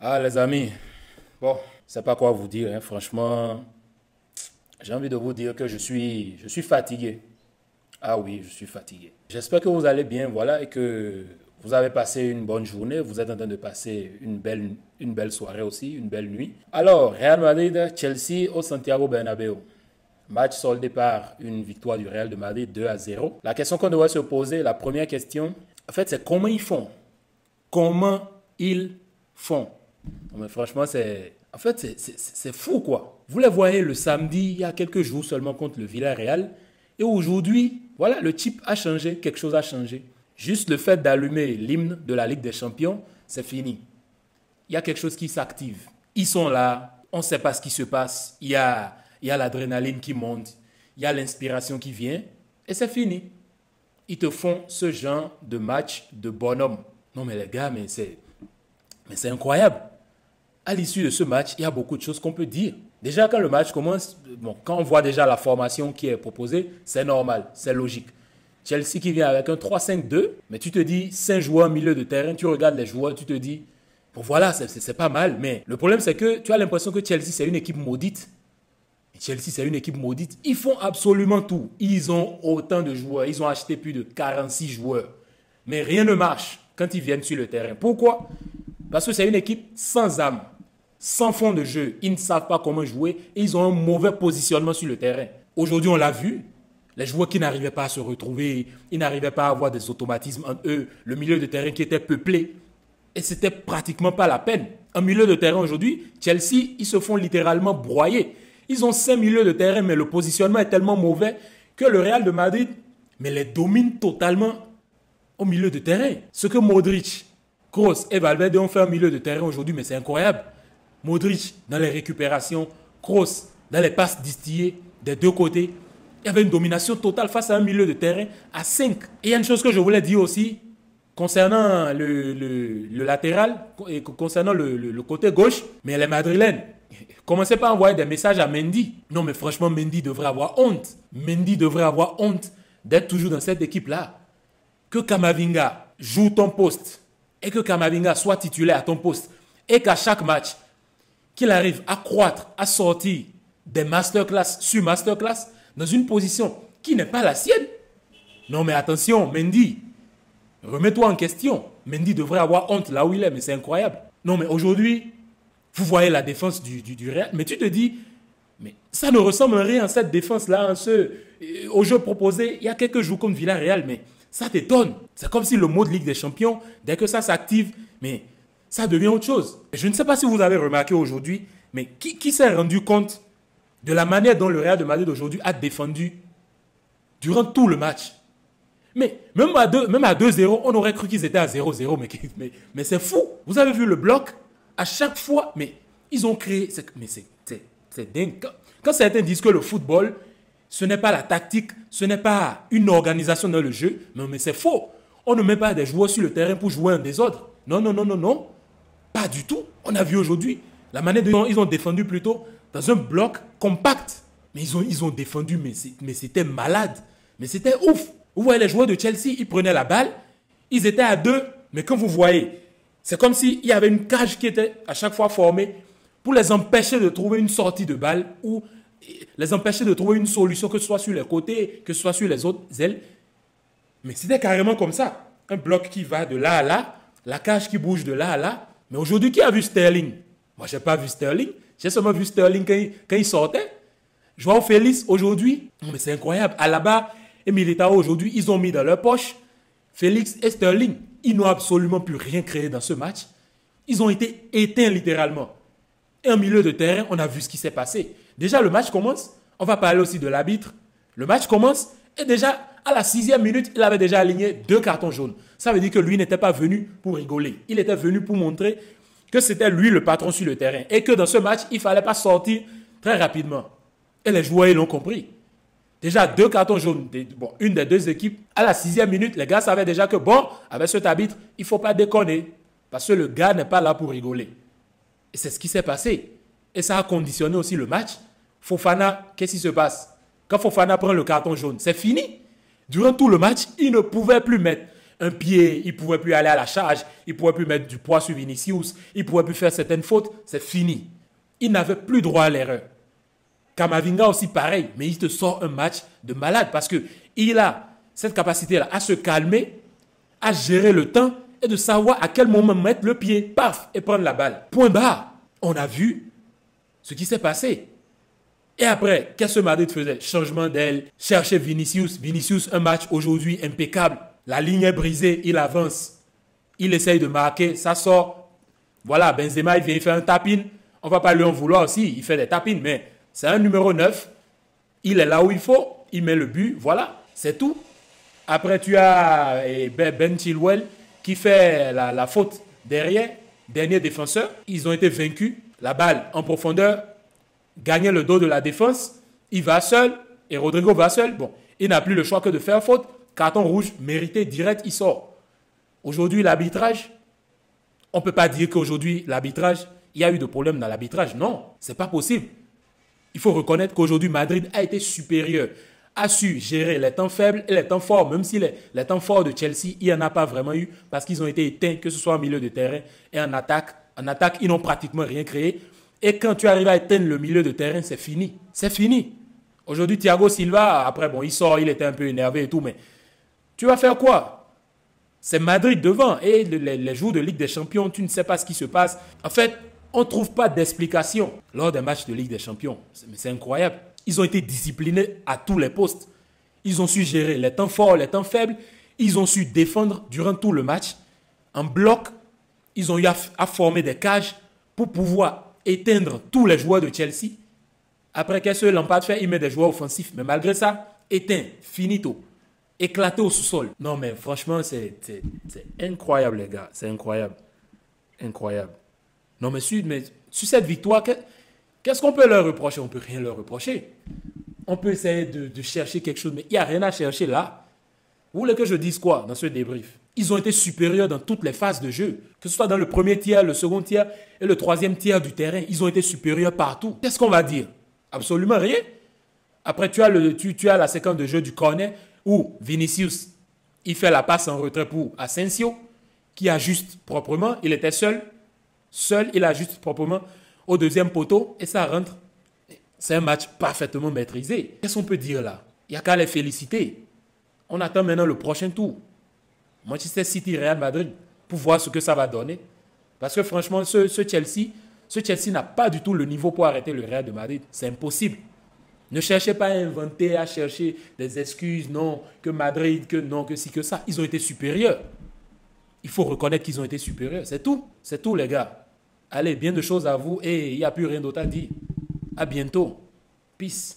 Ah, les amis, bon, je sais pas quoi vous dire, hein. Franchement, j'ai envie de vous dire que je suis fatigué. Ah oui, je suis fatigué. J'espère que vous allez bien, voilà, et que vous avez passé une bonne journée. Vous êtes en train de passer une belle soirée aussi, une belle nuit. Alors, Real Madrid, Chelsea au Santiago Bernabéu. Match soldé par une victoire du Real de Madrid 2-0. La question qu'on devrait se poser, la première question, en fait, c'est comment ils font. Comment ils font. Non, mais franchement, en fait, c'est fou, quoi. Vous les voyez le samedi, il y a quelques jours seulement contre le Villarreal. Et aujourd'hui, voilà, le type a changé, quelque chose a changé. Juste le fait d'allumer l'hymne de la Ligue des Champions, c'est fini. Il y a quelque chose qui s'active. Ils sont là, on ne sait pas ce qui se passe. Il y a l'adrénaline qui monte, il y a l'inspiration qui vient, et c'est fini. Ils te font ce genre de match de bonhomme. Non mais les gars, mais c'est incroyable. À l'issue de ce match, il y a beaucoup de choses qu'on peut dire. Déjà, quand le match commence, bon, quand on voit déjà la formation qui est proposée, c'est normal, c'est logique. Chelsea qui vient avec un 3-5-2, mais tu te dis, 5 joueurs milieu de terrain, tu regardes les joueurs, tu te dis, bon voilà, c'est pas mal. Mais le problème, c'est que tu as l'impression que Chelsea, c'est une équipe maudite. Et Chelsea, c'est une équipe maudite. Ils font absolument tout. Ils ont autant de joueurs. Ils ont acheté plus de 46 joueurs. Mais rien ne marche quand ils viennent sur le terrain. Pourquoi? Parce que c'est une équipe sans âme, sans fond de jeu. Ils ne savent pas comment jouer et ils ont un mauvais positionnement sur le terrain. Aujourd'hui, on l'a vu. Les joueurs qui n'arrivaient pas à se retrouver, ils n'arrivaient pas à avoir des automatismes en eux. Le milieu de terrain qui était peuplé. Et c'était pratiquement pas la peine. Un milieu de terrain aujourd'hui, Chelsea, ils se font littéralement broyer. Ils ont 5 milieux de terrain, mais le positionnement est tellement mauvais que le Real de Madrid les domine totalement au milieu de terrain. Ce que Modric, Kroos et Valverde ont fait au milieu de terrain aujourd'hui, mais c'est incroyable. Modric dans les récupérations, Kroos dans les passes distillées des deux côtés. Il y avait une domination totale face à un milieu de terrain à 5. Et il y a une chose que je voulais dire aussi, concernant le latéral, et concernant le côté gauche, mais les Madrilènes, commencez pas à envoyer des messages à Mendy. Non, mais franchement, Mendy devrait avoir honte. Mendy devrait avoir honte d'être toujours dans cette équipe-là. Que Camavinga joue ton poste et que Camavinga soit titulaire à ton poste et qu'à chaque match, qu'il arrive à croître, à sortir des masterclass sur masterclass dans une position qui n'est pas la sienne. Non, mais attention, Mendy, remets-toi en question. Mendy devrait avoir honte là où il est, mais c'est incroyable. Non, mais aujourd'hui, vous voyez la défense du Real, mais tu te dis, mais ça ne ressemble à rien, cette défense-là, au jeu proposé il y a quelques jours contre Villarreal, mais ça t'étonne. C'est comme si le mode Ligue des Champions, dès que ça s'active, mais ça devient autre chose. Je ne sais pas si vous avez remarqué aujourd'hui, mais qui s'est rendu compte de la manière dont le Real de Madrid aujourd'hui a défendu durant tout le match. Mais même à 2-0, on aurait cru qu'ils étaient à 0-0, mais c'est fou. Vous avez vu le bloc? À chaque fois, mais ils ont créé... Mais c'est dingue. Quand certains disent que le football, ce n'est pas la tactique, ce n'est pas une organisation dans le jeu, mais c'est faux. On ne met pas des joueurs sur le terrain pour jouer en désordre. Non, non, non, non, non. Pas du tout. On a vu aujourd'hui la manière dont ils ont défendu plutôt dans un bloc compact. Mais ils ont défendu, mais c'était malade. Mais c'était ouf. Vous voyez les joueurs de Chelsea, ils prenaient la balle, ils étaient à 2, mais quand vous voyez, c'est comme s'il y avait une cage qui était à chaque fois formée pour les empêcher de trouver une sortie de balle ou les empêcher de trouver une solution, que ce soit sur les côtés, que ce soit sur les autres ailes. Mais c'était carrément comme ça. Un bloc qui va de là à là, la cage qui bouge de là à là. Mais aujourd'hui, qui a vu Sterling? Moi, je n'ai pas vu Sterling. J'ai seulement vu Sterling quand il sortait. Joao Félix, aujourd'hui, mais c'est incroyable. Alaba et Militao, aujourd'hui, ils ont mis dans leur poche Félix et Sterling. Ils n'ont absolument plus rien créé dans ce match. Ils ont été éteints littéralement. Et en milieu de terrain, on a vu ce qui s'est passé. Déjà, le match commence. On va parler aussi de l'arbitre. Le match commence et déjà, à la 6e minute, il avait déjà aligné 2 cartons jaunes. Ça veut dire que lui n'était pas venu pour rigoler. Il était venu pour montrer que c'était lui le patron sur le terrain. Et que dans ce match, il ne fallait pas sortir très rapidement. Et les joueurs, ils l'ont compris. Déjà, 2 cartons jaunes. Bon, une des deux équipes. À la 6e minute, les gars savaient déjà que bon, avec cet arbitre, il ne faut pas déconner. Parce que le gars n'est pas là pour rigoler. Et c'est ce qui s'est passé. Et ça a conditionné aussi le match. Fofana, qu'est-ce qui se passe? Quand Fofana prend le carton jaune, c'est fini. Durant tout le match, il ne pouvait plus mettre. un pied, il ne pouvait plus aller à la charge, il ne pouvait plus mettre du poids sur Vinicius, il ne pouvait plus faire certaines fautes, c'est fini. Il n'avait plus droit à l'erreur. Camavinga aussi pareil, mais il te sort un match de malade parce qu'il a cette capacité-là à se calmer, à gérer le temps et de savoir à quel moment mettre le pied, paf, et prendre la balle. Point barre. On a vu ce qui s'est passé. Et après, qu'est-ce que Madrid faisait? Changement d'aile, chercher Vinicius. Vinicius, un match aujourd'hui impeccable. La ligne est brisée, il avance. Il essaye de marquer, ça sort. Voilà, Benzema, il vient faire un tapin. On ne va pas lui en vouloir aussi, il fait des tapines, mais c'est un numéro 9. Il est là où il faut, il met le but, voilà, c'est tout. Après, tu as Ben Chilwell qui fait la faute derrière, dernier défenseur. Ils ont été vaincus. La balle en profondeur, gagner le dos de la défense. Il va seul et Rodrigo va seul. Bon, il n'a plus le choix que de faire faute. Carton rouge, mérité, direct, il sort. Aujourd'hui, l'arbitrage, on ne peut pas dire qu'aujourd'hui, l'arbitrage, il y a eu de problèmes dans l'arbitrage. Non, ce n'est pas possible. Il faut reconnaître qu'aujourd'hui, Madrid a été supérieur, a su gérer les temps faibles et les temps forts, même si les temps forts de Chelsea, il n'y en a pas vraiment eu parce qu'ils ont été éteints, que ce soit en milieu de terrain et en attaque. En attaque, ils n'ont pratiquement rien créé. Et quand tu arrives à éteindre le milieu de terrain, c'est fini. C'est fini. Aujourd'hui, Thiago Silva, après, bon, il sort, il était un peu énervé et tout, mais tu vas faire quoi? C'est Madrid devant. Et les jours de Ligue des Champions, tu ne sais pas ce qui se passe. En fait, on ne trouve pas d'explication lors des matchs de Ligue des Champions. C'est incroyable. Ils ont été disciplinés à tous les postes. Ils ont su gérer les temps forts, les temps faibles. Ils ont su défendre durant tout le match. En bloc, ils ont eu à former des cages pour pouvoir éteindre tous les joueurs de Chelsea. Après, qu'est-ce que Lampard fait? Il met des joueurs offensifs. Mais malgré ça, éteint, finito, éclaté au sous-sol. Non, mais franchement, c'est incroyable, les gars. C'est incroyable. Incroyable. Non, mais sur cette victoire, qu'est-ce qu'on peut leur reprocher? On ne peut rien leur reprocher. On peut essayer de chercher quelque chose, mais il n'y a rien à chercher là. Vous voulez que je dise quoi dans ce débrief? Ils ont été supérieurs dans toutes les phases de jeu. Que ce soit dans le premier tiers, le second tiers et le troisième tiers du terrain. Ils ont été supérieurs partout. Qu'est-ce qu'on va dire? Absolument rien. Après, tu as la séquence de jeu du corner où Vinicius, il fait la passe en retrait pour Asensio, qui ajuste proprement. Il était seul. Seul, il ajuste proprement au deuxième poteau et ça rentre. C'est un match parfaitement maîtrisé. Qu'est-ce qu'on peut dire là? Il n'y a qu'à les féliciter. On attend maintenant le prochain tour. Manchester City, Real Madrid, pour voir ce que ça va donner. Parce que franchement, ce Chelsea n'a pas du tout le niveau pour arrêter le Real de Madrid. C'est impossible. Ne cherchez pas à inventer, à chercher des excuses, non, que Madrid, que non, que ci, que ça. Ils ont été supérieurs. Il faut reconnaître qu'ils ont été supérieurs. C'est tout. C'est tout, les gars. Allez, bien de choses à vous et il n'y a plus rien d'autre à dire. À bientôt. Peace.